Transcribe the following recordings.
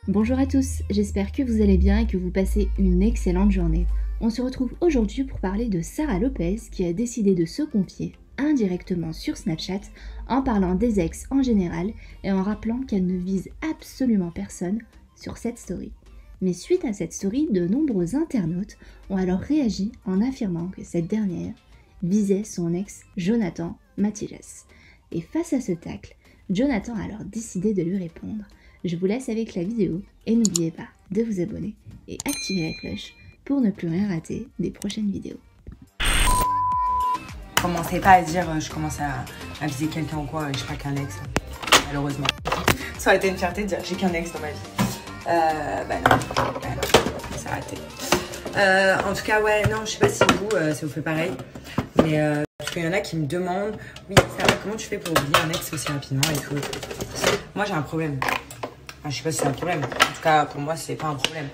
Bonjour à tous, j'espère que vous allez bien et que vous passez une excellente journée. On se retrouve aujourd'hui pour parler de Sarah Lopez qui a décidé de se confier indirectement sur Snapchat en parlant des ex en général et en rappelant qu'elle ne vise absolument personne sur cette story. Mais suite à cette story, de nombreux internautes ont alors réagi en affirmant que cette dernière visait son ex Jonathan Mathillas. Et face à ce tacle, Jonathan a alors décidé de lui répondre. Je vous laisse avec la vidéo et n'oubliez pas de vous abonner et activer la cloche pour ne plus rien rater des prochaines vidéos. Commencez pas à dire je commence à viser quelqu'un ou quoi, je sais pas qu'un ex, malheureusement. Ça aurait été une fierté de dire j'ai qu'un ex dans ma vie. Bah non, c'est raté. En tout cas, ouais, non, je sais pas si vous, ça vous fait pareil, mais parce qu'il y en a qui me demandent, oui, ça va, comment tu fais pour oublier un ex aussi rapidement et tout. Moi, j'ai un problème. Enfin, je sais pas si c'est un problème. En tout cas, pour moi, c'est pas un problème.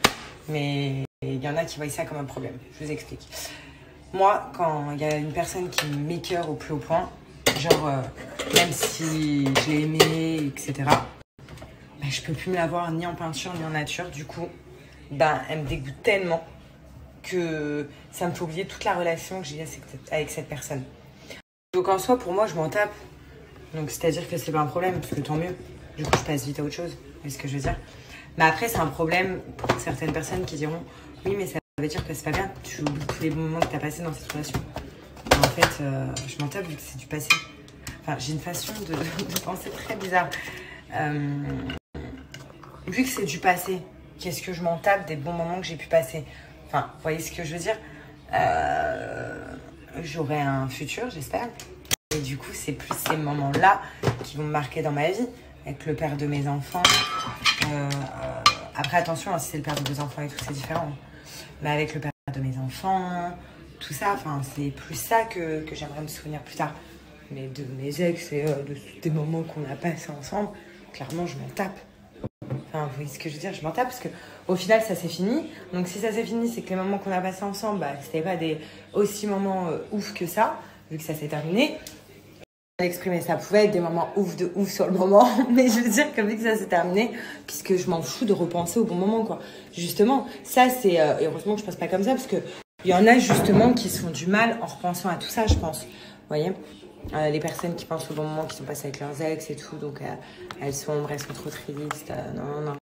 Mais il y en a qui voient ça comme un problème. Je vous explique. Moi, quand il y a une personne qui m'écœure au plus haut point, genre, même si je l'ai aimée, etc., ben, je peux plus me la voir ni en peinture ni en nature. Du coup, ben, elle me dégoûte tellement que ça me fait oublier toute la relation que j'ai avec cette personne. Donc en soi, pour moi, je m'en tape. Donc c'est-à-dire que c'est pas un problème, parce que tant mieux. Du coup, je passe vite à autre chose. Vous voyez ce que je veux dire? Mais après, c'est un problème pour certaines personnes qui diront oui, mais ça veut dire que c'est pas bien. Tu oublies tous les bons moments que tu as passés dans cette relation. Et en fait, je m'en tape vu que c'est du passé. Enfin, j'ai une façon de penser très bizarre. Vu que c'est du passé, qu'est-ce que je m'en tape des bons moments que j'ai pu passer? Enfin, vous voyez ce que je veux dire? J'aurai un futur, j'espère. Et du coup, c'est plus ces moments-là qui vont me marquer dans ma vie. Avec le père de mes enfants. Après, attention, si c'est le père de vos enfants et tout, c'est différent. Mais avec le père de mes enfants, tout ça, enfin, c'est plus ça que j'aimerais me souvenir plus tard. Mais de mes ex et des moments qu'on a passés ensemble, clairement, je m'en tape. Enfin, vous voyez ce que je veux dire? Je m'en tape parce qu'au final, ça s'est fini. Donc, si ça s'est fini, c'est que les moments qu'on a passés ensemble, bah, c'était pas des aussi moments ouf que ça, vu que ça s'est terminé. Exprimer, ça pouvait être des moments ouf de ouf sur le moment, mais je veux dire que vu que ça s'est terminé, puisque je m'en fous de repenser au bon moment, quoi. Justement, ça c'est, et heureusement que je pense pas comme ça, parce que il y en a justement qui se font du mal en repensant à tout ça, je pense. Vous voyez, les personnes qui pensent au bon moment, qui sont passées avec leurs ex et tout, donc elles sont trop tristes, non.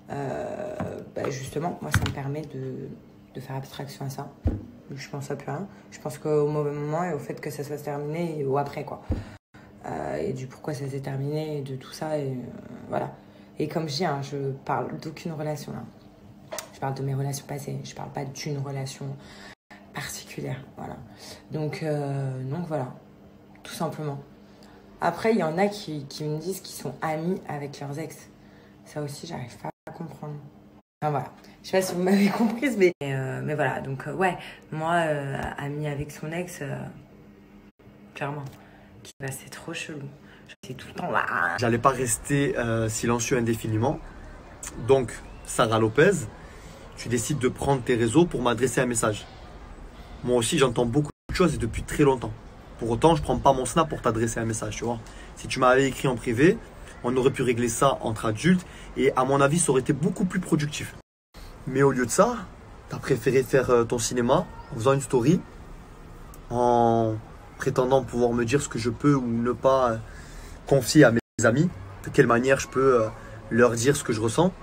Bah, justement, moi ça me permet de faire abstraction à ça. Je pense à plus rien. Je pense qu'au mauvais moment et au fait que ça soit terminé et au après, quoi. Et du pourquoi ça s'est terminé et de tout ça. Et voilà. Et comme je dis, hein, je parle d'aucune relation là. Je parle de mes relations passées. Je parle pas d'une relation particulière. Voilà. Donc voilà. Tout simplement. Après, il y en a qui me disent qu'ils sont amis avec leurs ex. Ça aussi, j'arrive pas à comprendre. Enfin voilà, je sais pas si vous m'avez comprise, mais voilà, donc ouais, moi, amie avec son ex, clairement, c'est trop chelou. C'est tout le temps là. J'allais pas rester silencieux indéfiniment. Donc, Sarah Lopez, tu décides de prendre tes réseaux pour m'adresser un message. Moi aussi, j'entends beaucoup de choses et depuis très longtemps. Pour autant, je prends pas mon Snap pour t'adresser un message, tu vois. Si tu m'avais écrit en privé, on aurait pu régler ça entre adultes et à mon avis, ça aurait été beaucoup plus productif. Mais au lieu de ça, tu as préféré faire ton cinéma en faisant une story, en prétendant pouvoir me dire ce que je peux ou ne pas confier à mes amis, de quelle manière je peux leur dire ce que je ressens.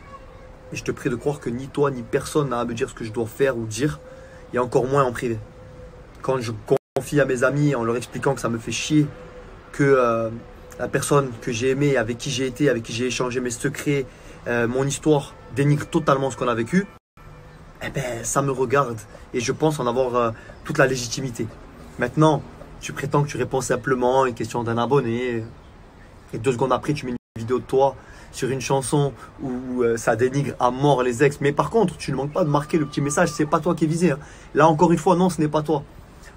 Et je te prie de croire que ni toi ni personne n'a à me dire ce que je dois faire ou dire, et encore moins en privé. Quand je confie à mes amis en leur expliquant que ça me fait chier, que la personne que j'ai aimée, avec qui j'ai été, avec qui j'ai échangé mes secrets, mon histoire dénigre totalement ce qu'on a vécu, eh ben, ça me regarde et je pense en avoir toute la légitimité. Maintenant, tu prétends que tu réponds simplement à une question d'un abonné et 2 secondes après, tu mets une vidéo de toi sur une chanson où ça dénigre à mort les ex. Mais par contre, tu ne manques pas de marquer le petit message, c'est pas toi qui es visé. Hein. Là, encore une fois, non, ce n'est pas toi.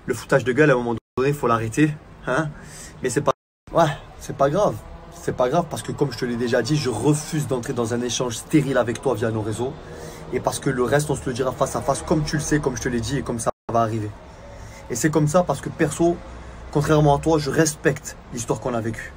Le foutage de gueule, à un moment donné, il faut l'arrêter. Hein, mais c'est pas... Ouais, c'est pas grave. C'est pas grave parce que comme je te l'ai déjà dit, je refuse d'entrer dans un échange stérile avec toi via nos réseaux. Et parce que le reste, on se le dira face à face comme tu le sais, comme je te l'ai dit et comme ça va arriver. Et c'est comme ça parce que perso, contrairement à toi, je respecte l'histoire qu'on a vécue.